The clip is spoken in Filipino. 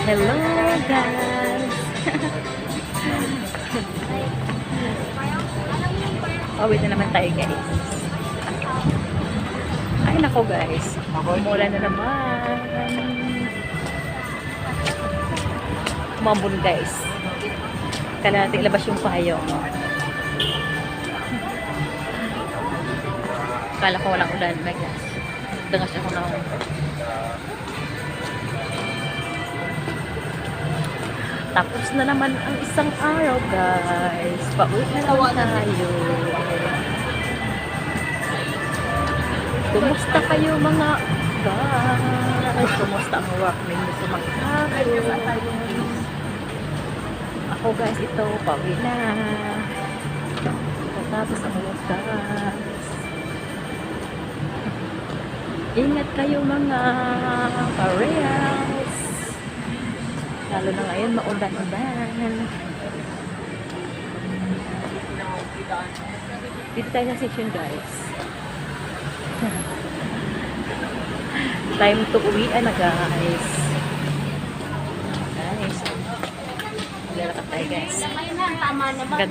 Hello guys! Pauwi na naman tayo guys. Ay nako guys, umulan na naman. Umambon guys. Kailangan natin ilabas yung payong. Kala ko walang ulan, my gosh. Dangas ako na tapos na naman ang isang araw guys. Pauwi na naman tayo. Kumusta kayo mga guys? Kumusta ang work ninyo sa mga araw? Ako guys, ito, pauwi na. Tapos ang work guys. Ingat kayo mga pareals. Lalo na ngayon, maulan-ulan. Dito tayo sa station guys. Time to uwi na guys. Guys. Lalakad tayo guys.